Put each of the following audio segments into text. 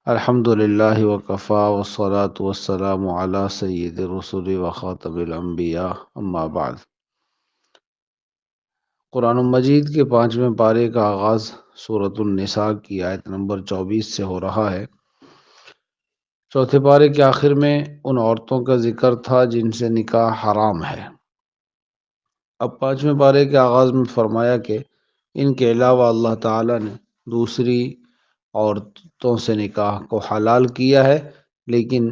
الحمد للہ وکفا والصلاة والسلام علی سید الرسل وخاتم الانبیاء اما بعد۔ قرآن مجید کے 5ویں پارے کا آغاز سورۃ النساء کی آیت نمبر 24 سے ہو رہا ہے۔ چوتھے پارے کے آخر میں ان عورتوں کا ذکر تھا جن سے نکاح حرام ہے۔ اب 5ویں پارے کے آغاز میں فرمایا کہ ان کے علاوہ اللہ تعالیٰ نے دوسری عورتوں سے نکاح کو حلال کیا ہے، لیکن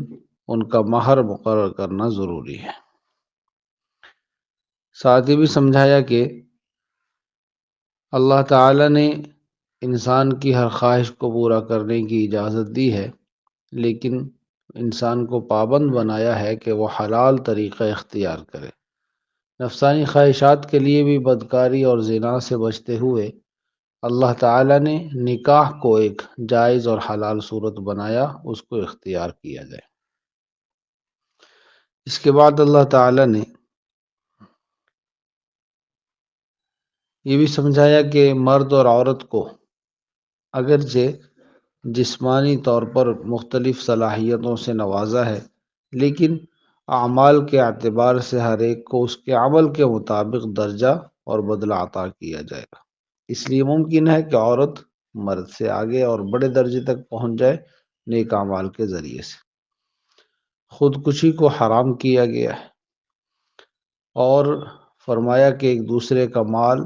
ان کا مہر مقرر کرنا ضروری ہے۔ ساتھ ہی بھی سمجھایا کہ اللہ تعالیٰ نے انسان کی ہر خواہش کو پورا کرنے کی اجازت دی ہے، لیکن انسان کو پابند بنایا ہے کہ وہ حلال طریقہ اختیار کرے۔ نفسانی خواہشات کے لیے بھی بدکاری اور زنا سے بچتے ہوئے اللہ تعالیٰ نے نکاح کو ایک جائز اور حلال صورت بنایا، اس کو اختیار کیا جائے۔ اس کے بعد اللہ تعالیٰ نے یہ بھی سمجھایا کہ مرد اور عورت کو اگرچہ جسمانی طور پر مختلف صلاحیتوں سے نوازا ہے، لیکن اعمال کے اعتبار سے ہر ایک کو اس کے عمل کے مطابق درجہ اور بدلہ عطا کیا جائے گا۔ اس لیے ممکن ہے کہ عورت مرد سے آگے اور بڑے درجے تک پہنچ جائے نیک اعمال کے ذریعے سے۔ خودکشی کو حرام کیا گیا ہے اور فرمایا کہ ایک دوسرے کا مال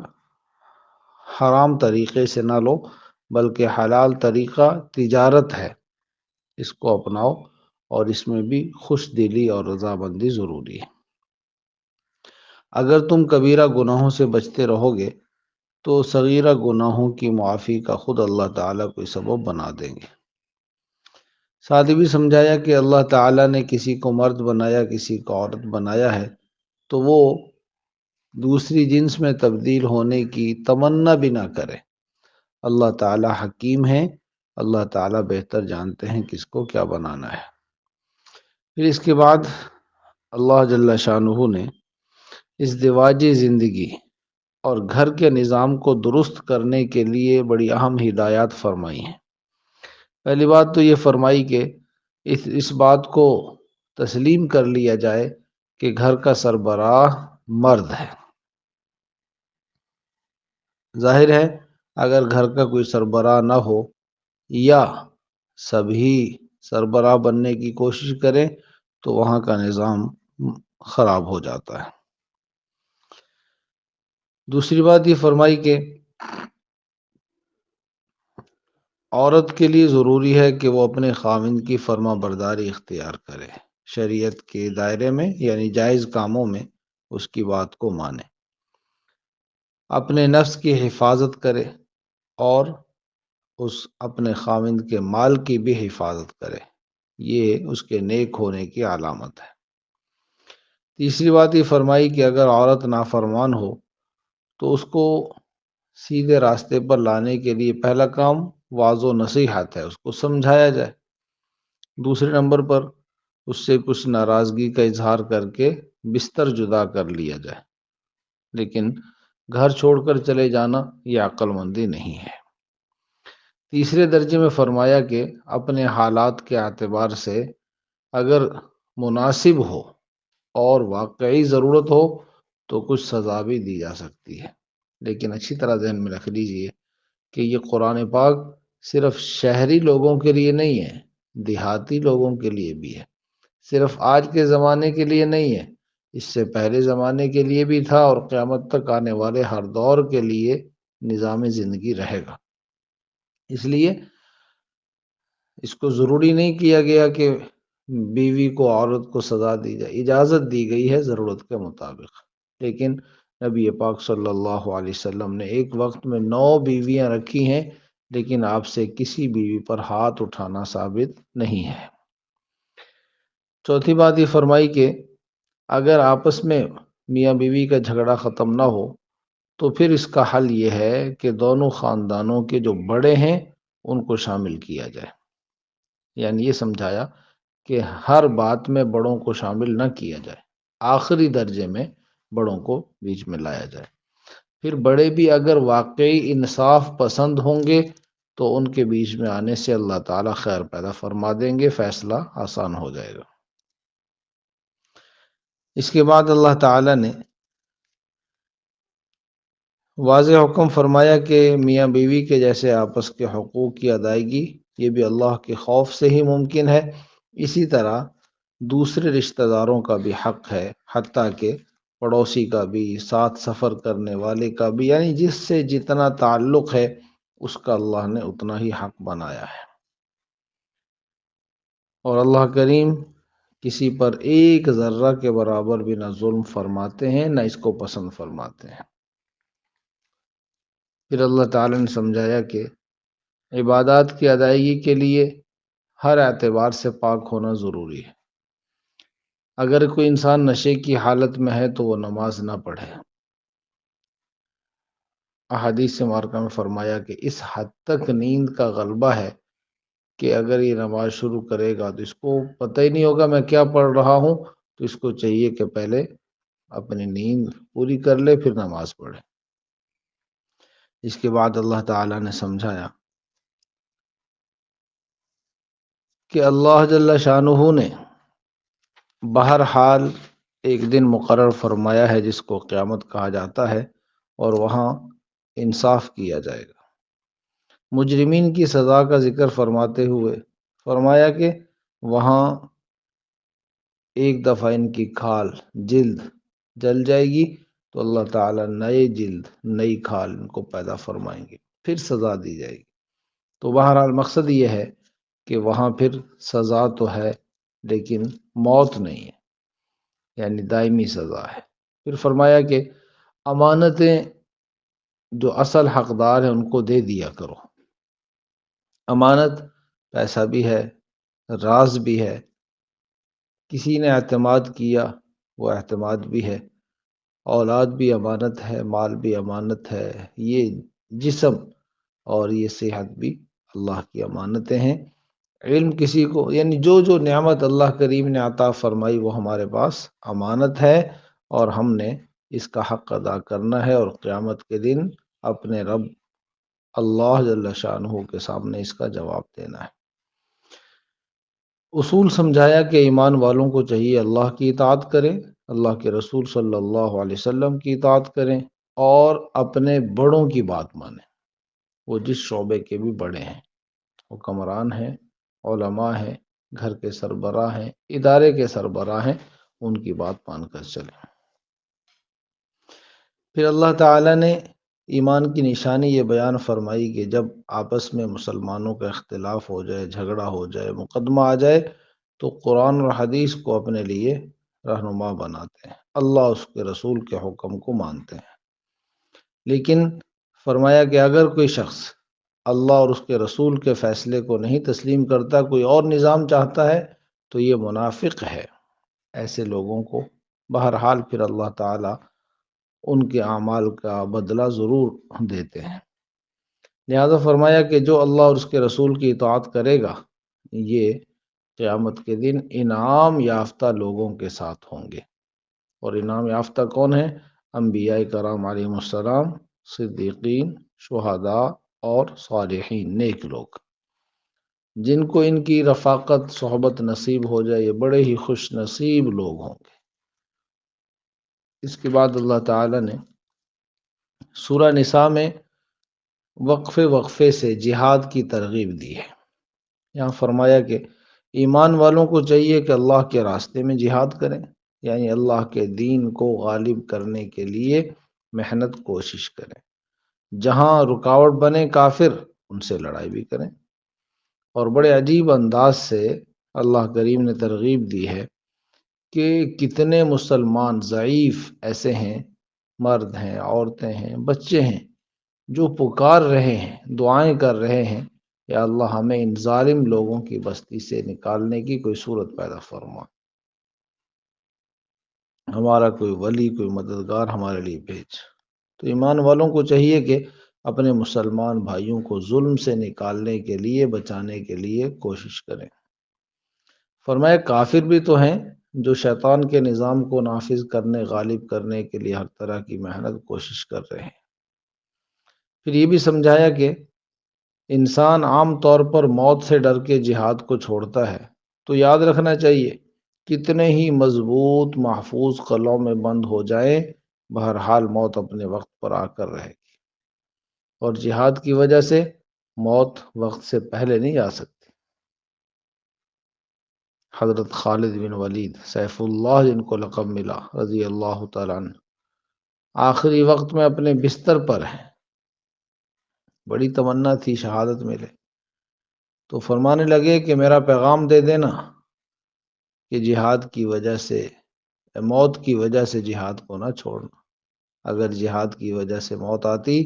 حرام طریقے سے نہ لو، بلکہ حلال طریقہ تجارت ہے، اس کو اپناؤ، اور اس میں بھی خوش دلی اور رضامندی ضروری ہے۔ اگر تم کبیرہ گناہوں سے بچتے رہو گے تو صغیرہ گناہوں کی معافی کا خود اللہ تعالیٰ کوئی سبب بنا دیں گے۔ ساتھ ہی بھی سمجھایا کہ اللہ تعالیٰ نے کسی کو مرد بنایا، کسی کو عورت بنایا ہے، تو وہ دوسری جنس میں تبدیل ہونے کی تمنا بھی نہ کرے۔ اللہ تعالیٰ حکیم ہے، اللہ تعالیٰ بہتر جانتے ہیں کس کو کیا بنانا ہے۔ پھر اس کے بعد اللہ جل شانہ نے ازدواجی زندگی اور گھر کے نظام کو درست کرنے کے لیے بڑی اہم ہدایات فرمائی ہیں۔ پہلی بات تو یہ فرمائی کہ اس بات کو تسلیم کر لیا جائے کہ گھر کا سربراہ مرد ہے۔ ظاہر ہے اگر گھر کا کوئی سربراہ نہ ہو یا سبھی سربراہ بننے کی کوشش کریں تو وہاں کا نظام خراب ہو جاتا ہے۔ دوسری بات یہ فرمائی کہ عورت کے لیے ضروری ہے کہ وہ اپنے خاوند کی فرما برداری اختیار کرے، شریعت کے دائرے میں یعنی جائز کاموں میں اس کی بات کو مانے، اپنے نفس کی حفاظت کرے اور اس اپنے خاوند کے مال کی بھی حفاظت کرے، یہ اس کے نیک ہونے کی علامت ہے۔ تیسری بات یہ فرمائی کہ اگر عورت نافرمان ہو تو اس کو سیدھے راستے پر لانے کے لیے پہلا کام واضح و نصیحت ہے، اس کو سمجھایا جائے۔ دوسرے نمبر پر اس سے کچھ ناراضگی کا اظہار کر کے بستر جدا کر لیا جائے، لیکن گھر چھوڑ کر چلے جانا یہ عقل مندی نہیں ہے۔ تیسرے درجے میں فرمایا کہ اپنے حالات کے اعتبار سے اگر مناسب ہو اور واقعی ضرورت ہو تو کچھ سزا بھی دی جا سکتی ہے، لیکن اچھی طرح ذہن میں رکھ لیجئے کہ یہ قرآن پاک صرف شہری لوگوں کے لیے نہیں ہے، دیہاتی لوگوں کے لیے بھی ہے، صرف آج کے زمانے کے لیے نہیں ہے، اس سے پہلے زمانے کے لیے بھی تھا اور قیامت تک آنے والے ہر دور کے لیے نظام زندگی رہے گا۔ اس لیے اس کو ضروری نہیں کیا گیا کہ بیوی کو عورت کو سزا دی جائے، اجازت دی گئی ہے ضرورت کے مطابق، لیکن نبی پاک صلی اللہ علیہ وسلم نے ایک وقت میں 9 بیویاں رکھی ہیں، لیکن آپ سے کسی بیوی پر ہاتھ اٹھانا ثابت نہیں ہے۔ چوتھی بات یہ فرمائی کہ اگر آپس میں میاں بیوی کا جھگڑا ختم نہ ہو تو پھر اس کا حل یہ ہے کہ دونوں خاندانوں کے جو بڑے ہیں ان کو شامل کیا جائے، یعنی یہ سمجھایا کہ ہر بات میں بڑوں کو شامل نہ کیا جائے، آخری درجے میں بڑوں کو بیچ میں لایا جائے۔ پھر بڑے بھی اگر واقعی انصاف پسند ہوں گے تو ان کے بیچ میں آنے سے اللہ تعالیٰ خیر پیدا فرما دیں گے، فیصلہ آسان ہو جائے گا۔ اس کے بعد اللہ تعالیٰ نے واضح حکم فرمایا کہ میاں بیوی کے جیسے آپس کے حقوق کی ادائیگی یہ بھی اللہ کے خوف سے ہی ممکن ہے، اسی طرح دوسرے رشتہ داروں کا بھی حق ہے، حتیٰ کہ پڑوسی کا بھی، ساتھ سفر کرنے والے کا بھی، یعنی جس سے جتنا تعلق ہے اس کا اللہ نے اتنا ہی حق بنایا ہے۔ اور اللہ کریم کسی پر ایک ذرہ کے برابر بھی نہ ظلم فرماتے ہیں نہ اس کو پسند فرماتے ہیں۔ پھر اللہ تعالی نے سمجھایا کہ عبادات کی ادائیگی کے لیے ہر اعتبار سے پاک ہونا ضروری ہے۔ اگر کوئی انسان نشے کی حالت میں ہے تو وہ نماز نہ پڑھے۔ احادیث مبارکہ میں فرمایا کہ اس حد تک نیند کا غلبہ ہے کہ اگر یہ نماز شروع کرے گا تو اس کو پتہ ہی نہیں ہوگا میں کیا پڑھ رہا ہوں، تو اس کو چاہیے کہ پہلے اپنی نیند پوری کر لے پھر نماز پڑھے۔ اس کے بعد اللہ تعالیٰ نے سمجھایا کہ اللہ جل شانہ نے بہرحال ایک دن مقرر فرمایا ہے جس کو قیامت کہا جاتا ہے، اور وہاں انصاف کیا جائے گا۔ مجرمین کی سزا کا ذکر فرماتے ہوئے فرمایا کہ وہاں ایک دفعہ ان کی کھال جلد جل جائے گی تو اللہ تعالیٰ نئے جلد نئی کھال ان کو پیدا فرمائیں گے، پھر سزا دی جائے گی۔ تو بہرحال مقصد یہ ہے کہ وہاں پھر سزا تو ہے لیکن موت نہیں ہے، یعنی دائمی سزا ہے۔ پھر فرمایا کہ امانتیں جو اصل حقدار ہیں ان کو دے دیا کرو۔ امانت پیسہ بھی ہے، راز بھی ہے، کسی نے اعتماد کیا وہ اعتماد بھی ہے، اولاد بھی امانت ہے، مال بھی امانت ہے، یہ جسم اور یہ صحت بھی اللہ کی امانتیں ہیں۔ علم کسی کو، یعنی جو نعمت اللہ کریم نے عطا فرمائی وہ ہمارے پاس امانت ہے، اور ہم نے اس کا حق ادا کرنا ہے، اور قیامت کے دن اپنے رب اللہ جل شانہ کے سامنے اس کا جواب دینا ہے۔ اصول سمجھایا کہ ایمان والوں کو چاہیے اللہ کی اطاعت کریں، اللہ کے رسول صلی اللہ علیہ وسلم کی اطاعت کریں، اور اپنے بڑوں کی بات مانیں، وہ جس شعبے کے بھی بڑے ہیں، حکمران ہیں، علماء ہیں، گھر کے سربراہ ہیں، ادارے کے سربراہ ہیں، ان کی بات مان کر چلیں۔ پھر اللہ تعالیٰ نے ایمان کی نشانی یہ بیان فرمائی کہ جب آپس میں مسلمانوں کا اختلاف ہو جائے، جھگڑا ہو جائے، مقدمہ آ جائے تو قرآن اور حدیث کو اپنے لیے رہنما بناتے ہیں، اللہ اس کے رسول کے حکم کو مانتے ہیں۔ لیکن فرمایا کہ اگر کوئی شخص اللہ اور اس کے رسول کے فیصلے کو نہیں تسلیم کرتا، کوئی اور نظام چاہتا ہے تو یہ منافق ہے۔ ایسے لوگوں کو بہرحال پھر اللہ تعالیٰ ان کے اعمال کا بدلہ ضرور دیتے ہیں۔ لہذا فرمایا کہ جو اللہ اور اس کے رسول کی اطاعت کرے گا یہ قیامت کے دن انعام یافتہ لوگوں کے ساتھ ہوں گے۔ اور انعام یافتہ کون ہیں؟ انبیاء کرام علیہم السلام، صدیقین، شہداء اور صالحین، نیک لوگ، جن کو ان کی رفاقت صحبت نصیب ہو جائے، یہ بڑے ہی خوش نصیب لوگ ہوں گے۔ اس کے بعد اللہ تعالیٰ نے سورہ نساء میں وقفے سے جہاد کی ترغیب دی ہے۔ یہاں فرمایا کہ ایمان والوں کو چاہیے کہ اللہ کے راستے میں جہاد کریں، یعنی اللہ کے دین کو غالب کرنے کے لیے محنت کوشش کریں، جہاں رکاوٹ بنے کافر ان سے لڑائی بھی کریں۔ اور بڑے عجیب انداز سے اللہ کریم نے ترغیب دی ہے کہ کتنے مسلمان ضعیف ایسے ہیں، مرد ہیں، عورتیں ہیں، بچے ہیں، جو پکار رہے ہیں، دعائیں کر رہے ہیں، یا اللہ ہمیں ان ظالم لوگوں کی بستی سے نکالنے کی کوئی صورت پیدا فرما، ہمارا کوئی ولی، کوئی مددگار ہمارے لیے بھیج۔ تو ایمان والوں کو چاہیے کہ اپنے مسلمان بھائیوں کو ظلم سے نکالنے کے لیے، بچانے کے لیے کوشش کریں۔ فرمایا کافر بھی تو ہیں جو شیطان کے نظام کو نافذ کرنے، غالب کرنے کے لیے ہر طرح کی محنت کوشش کر رہے ہیں۔ پھر یہ بھی سمجھایا کہ انسان عام طور پر موت سے ڈر کے جہاد کو چھوڑتا ہے، تو یاد رکھنا چاہیے کتنے ہی مضبوط محفوظ قلعوں میں بند ہو جائیں، بہرحال موت اپنے وقت پر آ کر رہے گی، اور جہاد کی وجہ سے موت وقت سے پہلے نہیں آ سکتی۔ حضرت خالد بن ولید سیف اللہ جن کو لقب ملا رضی اللہ تعالیٰ عنہ، آخری وقت میں اپنے بستر پر ہیں، بڑی تمنا تھی شہادت ملے، تو فرمانے لگے کہ میرا پیغام دے دینا کہ جہاد کی وجہ سے، موت کی وجہ سے جہاد کو نہ چھوڑنا۔ اگر جہاد کی وجہ سے موت آتی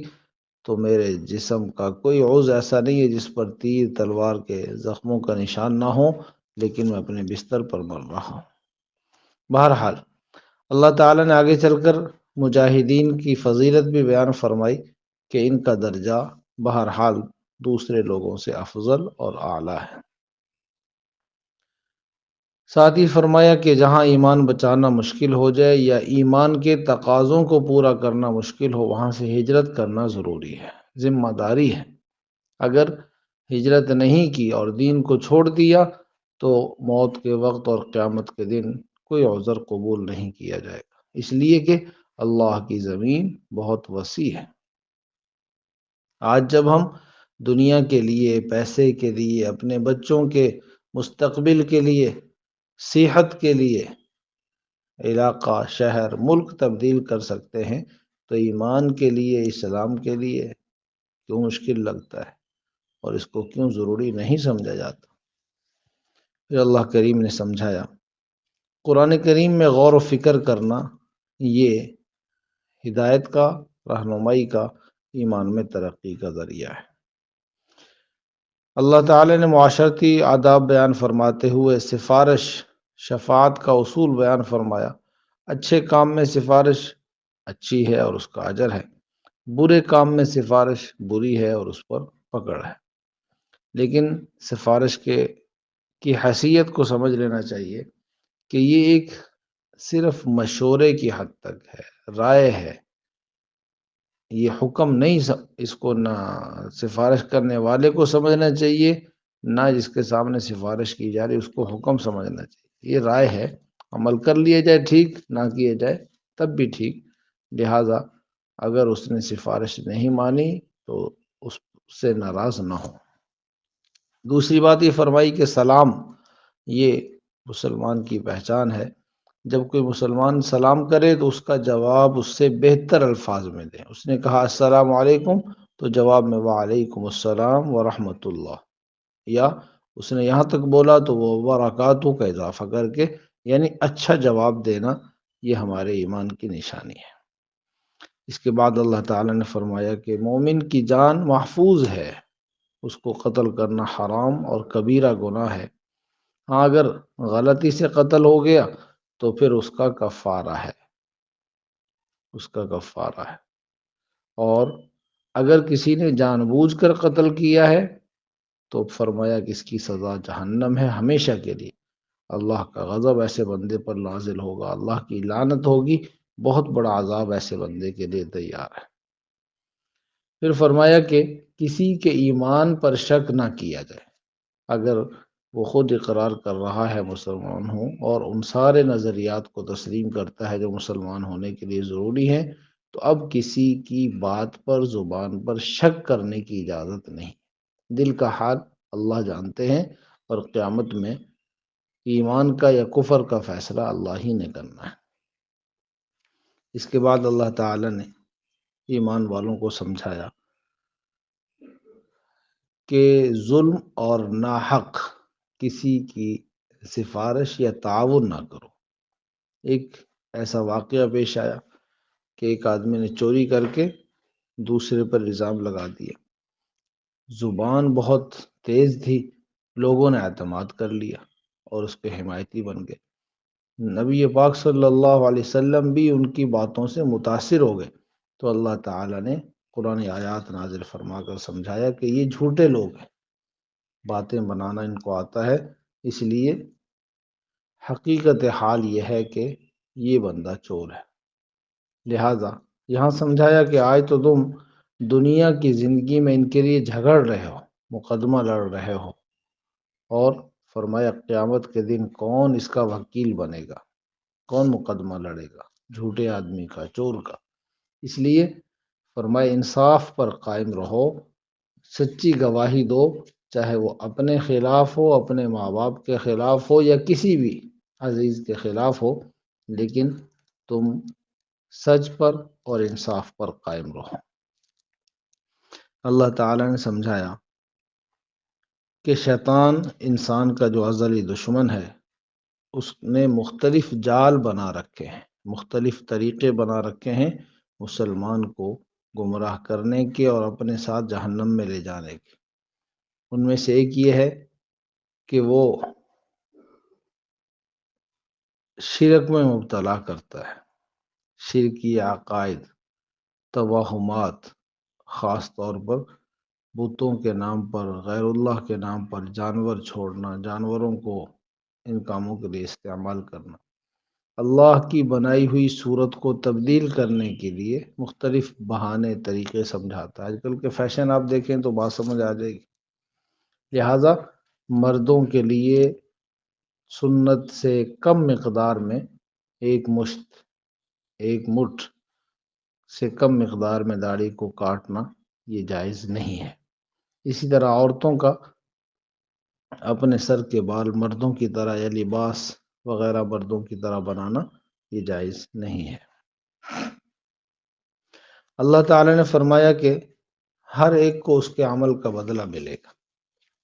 تو میرے جسم کا کوئی عضو ایسا نہیں ہے جس پر تیر تلوار کے زخموں کا نشان نہ ہو، لیکن میں اپنے بستر پر مر رہا ہوں۔ بہرحال اللہ تعالیٰ نے آگے چل کر مجاہدین کی فضیلت بھی بیان فرمائی کہ ان کا درجہ بہرحال دوسرے لوگوں سے افضل اور اعلیٰ ہے۔ ساتھ ہی فرمایا کہ جہاں ایمان بچانا مشکل ہو جائے یا ایمان کے تقاضوں کو پورا کرنا مشکل ہو، وہاں سے ہجرت کرنا ضروری ہے، ذمہ داری ہے۔ اگر ہجرت نہیں کی اور دین کو چھوڑ دیا تو موت کے وقت اور قیامت کے دن کوئی عذر قبول نہیں کیا جائے گا، اس لیے کہ اللہ کی زمین بہت وسیع ہے۔ آج جب ہم دنیا کے لیے، پیسے کے لیے، اپنے بچوں کے مستقبل کے لیے، صحت کے لیے علاقہ، شہر، ملک تبدیل کر سکتے ہیں، تو ایمان کے لیے، اسلام کے لیے کیوں مشکل لگتا ہے اور اس کو کیوں ضروری نہیں سمجھا جاتا؟ پھر اللہ کریم نے سمجھایا، قرآن کریم میں غور و فکر کرنا یہ ہدایت کا، رہنمائی کا، ایمان میں ترقی کا ذریعہ ہے۔ اللہ تعالی نے معاشرتی آداب بیان فرماتے ہوئے سفارش، شفاعت کا اصول بیان فرمایا۔ اچھے کام میں سفارش اچھی ہے اور اس کا اجر ہے، برے کام میں سفارش بری ہے اور اس پر پکڑ ہے۔ لیکن سفارش کی حیثیت کو سمجھ لینا چاہیے کہ یہ ایک صرف مشورے کی حد تک ہے، رائے ہے، یہ حکم نہیں۔ اس کو نہ سفارش کرنے والے کو سمجھنا چاہیے، نہ جس کے سامنے سفارش کی جا رہی اس کو حکم سمجھنا چاہیے۔ یہ رائے ہے، عمل کر لیا جائے ٹھیک، نہ کیے جائے تب بھی ٹھیک۔ لہٰذا اگر اس نے سفارش نہیں مانی تو اس سے ناراض نہ ہو۔ دوسری بات یہ فرمائی کہ سلام یہ مسلمان کی پہچان ہے۔ جب کوئی مسلمان سلام کرے تو اس کا جواب اس سے بہتر الفاظ میں دیں۔ اس نے کہا السلام علیکم تو جواب میں وعلیکم السلام ورحمۃ اللہ، یا اس نے یہاں تک بولا تو وہ برکاتہ کا اضافہ کر کے، یعنی اچھا جواب دینا، یہ ہمارے ایمان کی نشانی ہے۔ اس کے بعد اللہ تعالیٰ نے فرمایا کہ مومن کی جان محفوظ ہے، اس کو قتل کرنا حرام اور کبیرہ گناہ ہے۔ ہاں اگر غلطی سے قتل ہو گیا تو پھر اس کا کفارہ ہے، اس کا کفارہ ہے۔ اور اگر کسی نے جان بوجھ کر قتل کیا ہے تو فرمایا کہ اس کی سزا جہنم ہے ہمیشہ کے لیے۔ اللہ کا غضب ایسے بندے پر نازل ہوگا، اللہ کی لعنت ہوگی، بہت بڑا عذاب ایسے بندے کے لیے تیار ہے۔ پھر فرمایا کہ کسی کے ایمان پر شک نہ کیا جائے۔ اگر وہ خود اقرار کر رہا ہے مسلمان ہوں اور ان سارے نظریات کو تسلیم کرتا ہے جو مسلمان ہونے کے لیے ضروری ہیں، تو اب کسی کی بات پر، زبان پر شک کرنے کی اجازت نہیں۔ دل کا حال اللہ جانتے ہیں، اور قیامت میں ایمان کا یا کفر کا فیصلہ اللہ ہی نے کرنا ہے۔ اس کے بعد اللہ تعالی نے ایمان والوں کو سمجھایا کہ ظلم اور ناحق کسی کی سفارش یا تعاون نہ کرو۔ ایک ایسا واقعہ پیش آیا کہ ایک آدمی نے چوری کر کے دوسرے پر الزام لگا دیا، زبان بہت تیز تھی، لوگوں نے اعتماد کر لیا اور اس کے حمایتی بن گئے۔ نبی پاک صلی اللہ علیہ وسلم بھی ان کی باتوں سے متاثر ہو گئے، تو اللہ تعالیٰ نے قرآن آیات نازل فرما کر سمجھایا کہ یہ جھوٹے لوگ ہیں، باتیں بنانا ان کو آتا ہے، اس لیے حقیقت حال یہ ہے کہ یہ بندہ چور ہے۔ لہٰذا یہاں سمجھایا کہ آج تو تم دنیا کی زندگی میں ان کے لیے جھگڑ رہے ہو، مقدمہ لڑ رہے ہو، اور فرمایا قیامت کے دن کون اس کا وکیل بنے گا، کون مقدمہ لڑے گا، جھوٹے آدمی کا، چور کا۔ اس لیے فرمایا انصاف پر قائم رہو، سچی گواہی دو، چاہے وہ اپنے خلاف ہو، اپنے ماں باپ کے خلاف ہو، یا کسی بھی عزیز کے خلاف ہو، لیکن تم سچ پر اور انصاف پر قائم رہو۔ اللہ تعالیٰ نے سمجھایا کہ شیطان انسان کا جو ازلی دشمن ہے، اس نے مختلف جال بنا رکھے ہیں، مختلف طریقے بنا رکھے ہیں مسلمان کو گمراہ کرنے کے اور اپنے ساتھ جہنم میں لے جانے کے۔ ان میں سے ایک یہ ہے کہ وہ شرک میں مبتلا کرتا ہے، شرکی عقائد، توہمات، خاص طور پر بتوں کے نام پر، غیر اللہ کے نام پر جانور چھوڑنا، جانوروں کو ان کاموں کے لیے استعمال کرنا، اللہ کی بنائی ہوئی صورت کو تبدیل کرنے کے لیے مختلف بہانے طریقے سمجھاتا ہے۔ آج کل کے فیشن آپ دیکھیں تو بات سمجھ آ جائے گی۔ لہذا مردوں کے لیے سنت سے کم مقدار میں ایک مٹھ سے کم مقدار میں داڑھی کو کاٹنا یہ جائز نہیں ہے۔ اسی طرح عورتوں کا اپنے سر کے بال مردوں کی طرح یا لباس وغیرہ مردوں کی طرح بنانا یہ جائز نہیں ہے۔ اللہ تعالی نے فرمایا کہ ہر ایک کو اس کے عمل کا بدلہ ملے گا،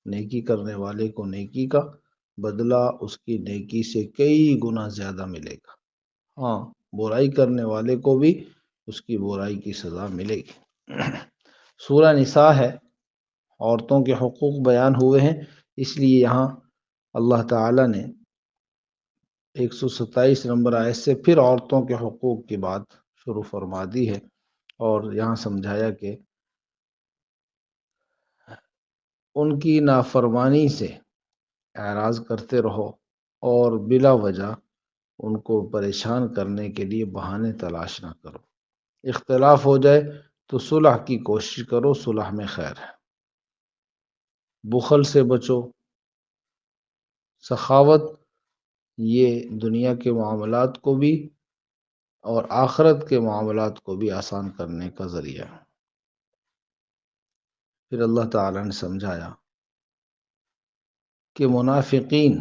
نیکی کرنے والے کو نیکی کا بدلہ اس کی نیکی سے کئی گنا زیادہ ملے گا، ہاں برائی کرنے والے کو بھی اس کی برائی کی سزا ملے گی۔ سورہ نساء ہے، عورتوں کے حقوق بیان ہوئے ہیں، اس لیے یہاں اللہ تعالی نے 127 نمبر آیت سے پھر عورتوں کے حقوق کی بات شروع فرما دی ہے، اور یہاں سمجھایا کہ ان کی نافرمانی سے اعراض کرتے رہو، اور بلا وجہ ان کو پریشان کرنے کے لیے بہانے تلاش نہ کرو۔ اختلاف ہو جائے تو صلح کی کوشش کرو، صلح میں خیر ہے۔ بخل سے بچو۔ سخاوت یہ دنیا کے معاملات کو بھی اور آخرت کے معاملات کو بھی آسان کرنے کا ذریعہ ہے۔ پھر اللہ تعالی نے سمجھایا کہ منافقین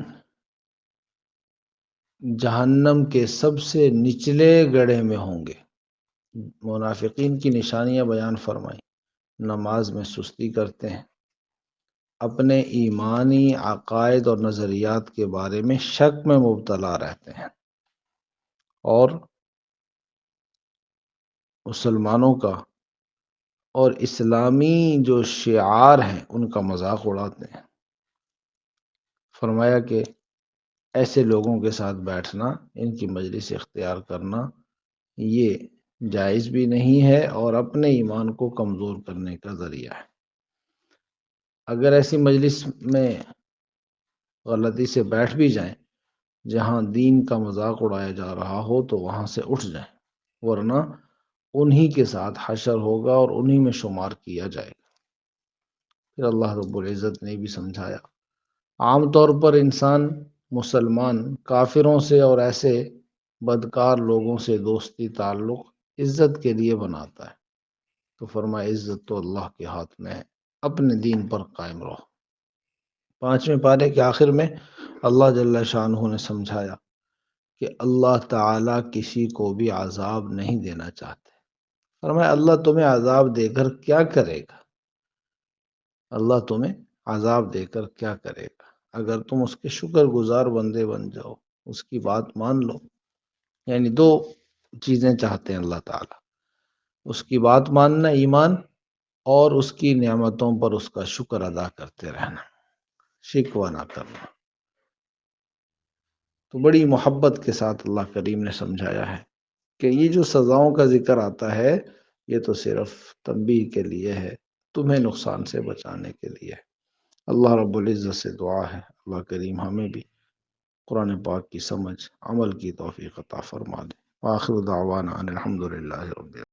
جہنم کے سب سے نچلے گڑھے میں ہوں گے۔ منافقین کی نشانیاں بیان فرمائی، نماز میں سستی کرتے ہیں، اپنے ایمانی عقائد اور نظریات کے بارے میں شک میں مبتلا رہتے ہیں، اور مسلمانوں کا اور اسلامی جو شعار ہیں ان کا مذاق اڑاتے ہیں۔ فرمایا کہ ایسے لوگوں کے ساتھ بیٹھنا، ان کی مجلس اختیار کرنا یہ جائز بھی نہیں ہے، اور اپنے ایمان کو کمزور کرنے کا ذریعہ ہے۔ اگر ایسی مجلس میں غلطی سے بیٹھ بھی جائیں جہاں دین کا مذاق اڑایا جا رہا ہو تو وہاں سے اٹھ جائیں، ورنہ انہی کے ساتھ حشر ہوگا اور انہی میں شمار کیا جائے گا۔ پھر اللہ رب العزت نے بھی سمجھایا، عام طور پر انسان مسلمان کافروں سے اور ایسے بدکار لوگوں سے دوستی تعلق عزت کے لیے بناتا ہے، تو فرمایا عزت تو اللہ کے ہاتھ میں ہے، اپنے دین پر قائم رہو۔ 5ویں پارے کے آخر میں اللہ جل شانہ نے سمجھایا کہ اللہ تعالی کسی کو بھی عذاب نہیں دینا چاہتے۔ فرمایا اللہ تمہیں عذاب دے کر کیا کرے گا؟ اللہ تمہیں عذاب دے کر کیا کرے گا؟ اگر تم اس کے شکر گزار بندے بن جاؤ، اس کی بات مان لو۔ یعنی 2 چیزیں چاہتے ہیں اللہ تعالیٰ، اس کی بات ماننا ایمان، اور اس کی نعمتوں پر اس کا شکر ادا کرتے رہنا، شکوہ نہ کرنا۔ تو بڑی محبت کے ساتھ اللہ کریم نے سمجھایا ہے کہ یہ جو سزاؤں کا ذکر آتا ہے یہ تو صرف تنبیہ کے لیے ہے، تمہیں نقصان سے بچانے کے لیے۔ اللہ رب العزت سے دعا ہے اللہ کریم ہمیں بھی قرآن پاک کی سمجھ، عمل کی توفیق عطا فرما دے۔ آخر دعوانا ان الحمد للہ رب العالمین۔